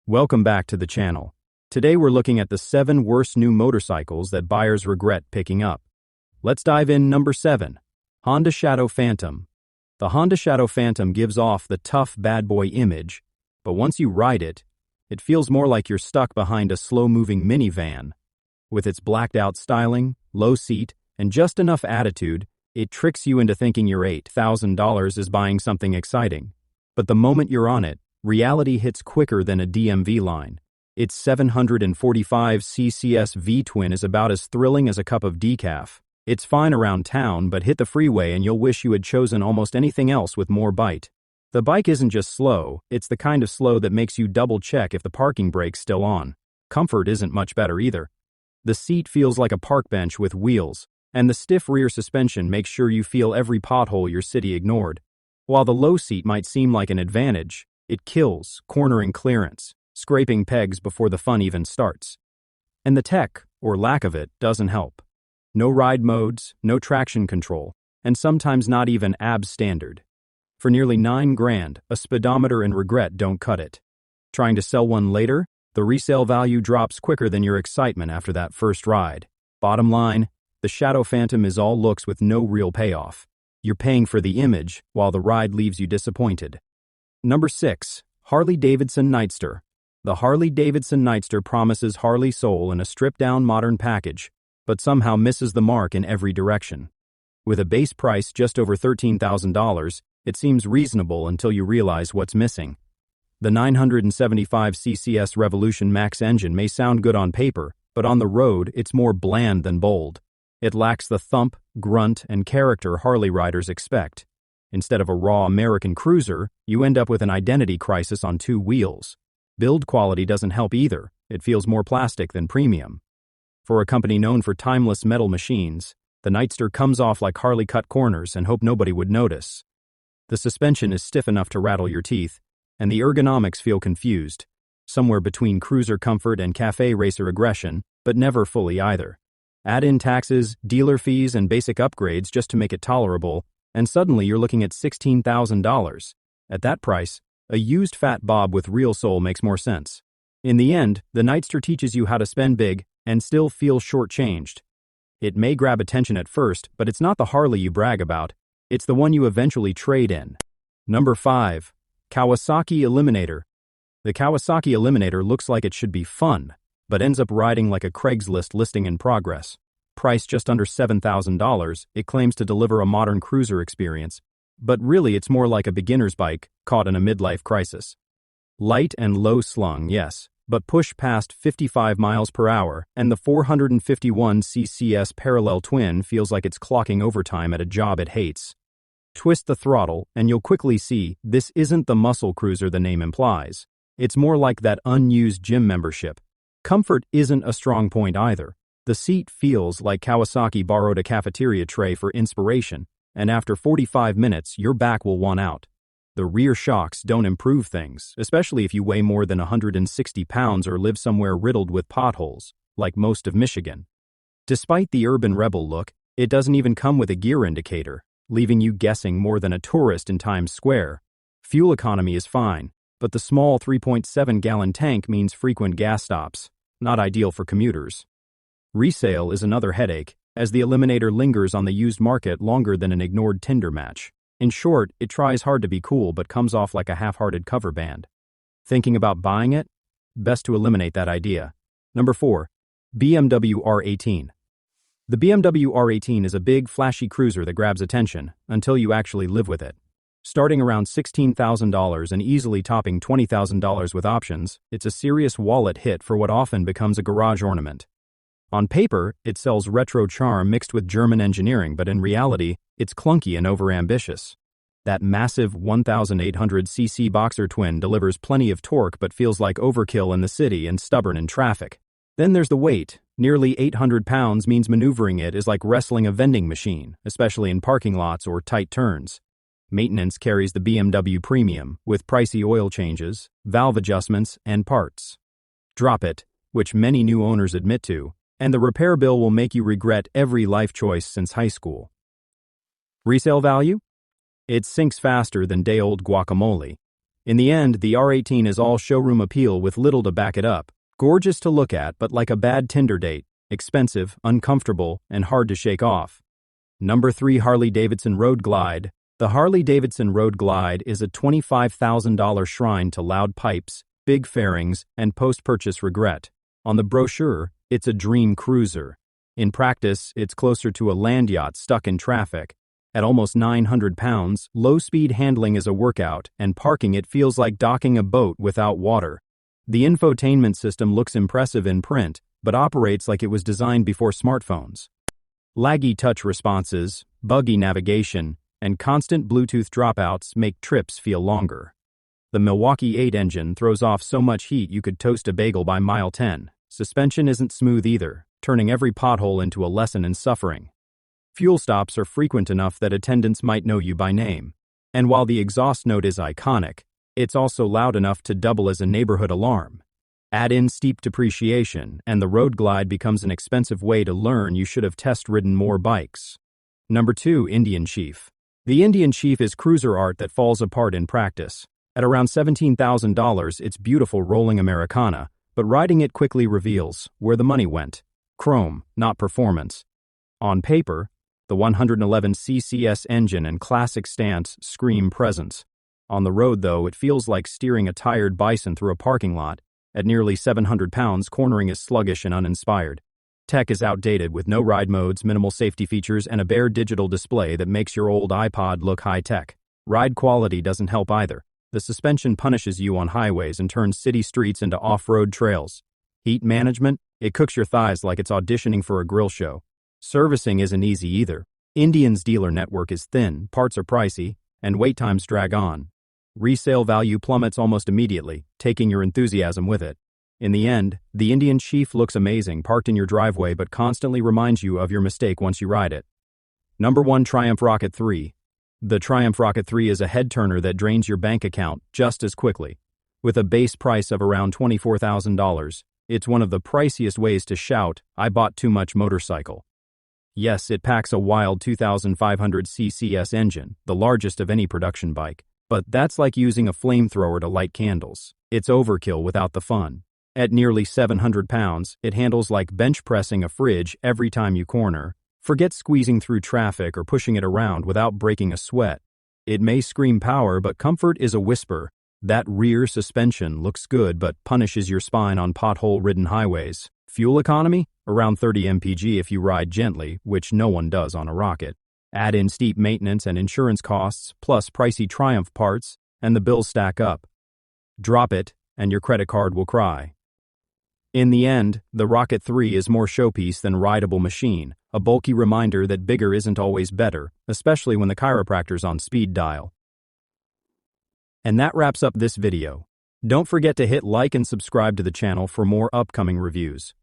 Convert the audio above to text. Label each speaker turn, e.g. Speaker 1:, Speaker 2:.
Speaker 1: Welcome back to the channel. Today we're looking at the 7 worst new motorcycles that buyers regret picking up. Let's dive in. Number 7. Honda Shadow Phantom. The Honda Shadow Phantom gives off the tough bad boy image, but once you ride it, it feels more like you're stuck behind a slow-moving minivan. With its blacked-out styling, low seat, and just enough attitude, it tricks you into thinking your $8,000 is buying something exciting. But the moment you're on it, reality hits quicker than a DMV line. Its 745 CCS V-twin is about as thrilling as a cup of decaf. It's fine around town, but hit the freeway and you'll wish you had chosen almost anything else with more bite. The bike isn't just slow, it's the kind of slow that makes you double-check if the parking brake's still on. Comfort isn't much better either. The seat feels like a park bench with wheels, and the stiff rear suspension makes sure you feel every pothole your city ignored. While the low seat might seem like an advantage, it kills cornering clearance, scraping pegs before the fun even starts. And the tech, or lack of it, doesn't help. No ride modes, no traction control, and sometimes not even AB standard. For nearly $9,000, a speedometer and regret don't cut it. Trying to sell one later? The resale value drops quicker than your excitement after that first ride. Bottom line, the Shadow Phantom is all looks with no real payoff. You're paying for the image, while the ride leaves you disappointed. Number 6. Harley-Davidson Nightster. The Harley-Davidson Nightster promises Harley soul in a stripped-down modern package, but somehow misses the mark in every direction. With a base price just over $13,000, it seems reasonable until you realize what's missing. The 975 CCS Revolution Max engine may sound good on paper, but on the road it's more bland than bold. It lacks the thump, grunt, and character Harley riders expect. Instead of a raw American cruiser, you end up with an identity crisis on 2 wheels. Build quality doesn't help either. It feels more plastic than premium. For a company known for timeless metal machines, the Nightster comes off like Harley cut corners and hope nobody would notice. The suspension is stiff enough to rattle your teeth, and the ergonomics feel confused, somewhere between cruiser comfort and cafe racer aggression, but never fully either. Add in taxes, dealer fees, and basic upgrades just to make it tolerable, and suddenly you're looking at $16,000. At that price, a used Fat Bob with real soul makes more sense. In the end, the Nightster teaches you how to spend big and still feel shortchanged. It may grab attention at first, but it's not the Harley you brag about. It's the one you eventually trade in. Number 5. Kawasaki Eliminator. The Kawasaki Eliminator looks like it should be fun, but ends up riding like a Craigslist listing in progress. Priced just under $7,000, it claims to deliver a modern cruiser experience, but really it's more like a beginner's bike caught in a midlife crisis. Light and low slung, yes, but push past 55 miles per hour, and the 451 CCS parallel twin feels like it's clocking overtime at a job it hates. Twist the throttle, and you'll quickly see this isn't the muscle cruiser the name implies. It's more like that unused gym membership. Comfort isn't a strong point either. The seat feels like Kawasaki borrowed a cafeteria tray for inspiration, and after 45 minutes, your back will want out. The rear shocks don't improve things, especially if you weigh more than 160 pounds or live somewhere riddled with potholes, like most of Michigan. Despite the urban rebel look, it doesn't even come with a gear indicator, leaving you guessing more than a tourist in Times Square. Fuel economy is fine, but the small 3.7-gallon tank means frequent gas stops, not ideal for commuters. Resale is another headache, as the Eliminator lingers on the used market longer than an ignored Tinder match. In short, it tries hard to be cool but comes off like a half-hearted cover band. Thinking about buying it? Best to eliminate that idea. Number 4. BMW R18. The BMW R18 is a big, flashy cruiser that grabs attention, until you actually live with it. Starting around $16,000 and easily topping $20,000 with options, it's a serious wallet hit for what often becomes a garage ornament. On paper, it sells retro charm mixed with German engineering, but in reality, it's clunky and overambitious. That massive 1,800cc boxer twin delivers plenty of torque but feels like overkill in the city and stubborn in traffic. Then there's the weight. Nearly 800 pounds means maneuvering it is like wrestling a vending machine, especially in parking lots or tight turns. Maintenance carries the BMW premium, with pricey oil changes, valve adjustments, and parts. Drop it, which many new owners admit to, and the repair bill will make you regret every life choice since high school. Resale value? It sinks faster than day-old guacamole. In the end, the R18 is all showroom appeal with little to back it up. Gorgeous to look at, but like a bad Tinder date. Expensive, uncomfortable, and hard to shake off. Number 3. Harley-Davidson Road Glide. The Harley-Davidson Road Glide is a $25,000 shrine to loud pipes, big fairings, and post-purchase regret. On the brochure, it's a dream cruiser. In practice, it's closer to a land yacht stuck in traffic. At almost 900 pounds, low-speed handling is a workout, and parking it feels like docking a boat without water. The infotainment system looks impressive in print, but operates like it was designed before smartphones. Laggy touch responses, buggy navigation, and constant Bluetooth dropouts make trips feel longer. The Milwaukee 8 engine throws off so much heat you could toast a bagel by mile 10. Suspension isn't smooth either, turning every pothole into a lesson in suffering. Fuel stops are frequent enough that attendants might know you by name. And while the exhaust note is iconic, it's also loud enough to double as a neighborhood alarm. Add in steep depreciation, and the Road Glide becomes an expensive way to learn you should have test-ridden more bikes. Number 2. Indian Chief. The Indian Chief is cruiser art that falls apart in practice. At around $17,000, it's beautiful rolling Americana, but riding it quickly reveals where the money went. Chrome, not performance. On paper, the 111 CCS engine and classic stance scream presence. On the road, though, it feels like steering a tired bison through a parking lot. At nearly 700 pounds, cornering is sluggish and uninspired. Tech is outdated with no ride modes, minimal safety features, and a bare digital display that makes your old iPod look high-tech. Ride quality doesn't help either. The suspension punishes you on highways and turns city streets into off-road trails. Heat management? It cooks your thighs like it's auditioning for a grill show. Servicing isn't easy either. Indian's dealer network is thin, parts are pricey, and wait times drag on. Resale value plummets almost immediately, taking your enthusiasm with it. In the end, the Indian Chief looks amazing parked in your driveway but constantly reminds you of your mistake once you ride it. Number 1. Triumph Rocket 3. The Triumph Rocket 3 is a head-turner that drains your bank account just as quickly. With a base price of around $24,000, it's one of the priciest ways to shout, "I bought too much motorcycle." Yes, it packs a wild 2,500 CCS engine, the largest of any production bike. But that's like using a flamethrower to light candles. It's overkill without the fun. At nearly 700 pounds, it handles like bench pressing a fridge every time you corner. Forget squeezing through traffic or pushing it around without breaking a sweat. It may scream power, but comfort is a whisper. That rear suspension looks good but punishes your spine on pothole-ridden highways. Fuel economy? Around 30 mpg if you ride gently, which no one does on a Rocket. Add in steep maintenance and insurance costs, plus pricey Triumph parts, and the bills stack up. Drop it, and your credit card will cry. In the end, the Rocket 3 is more showpiece than rideable machine, a bulky reminder that bigger isn't always better, especially when the chiropractor's on speed dial. And that wraps up this video. Don't forget to hit like and subscribe to the channel for more upcoming reviews.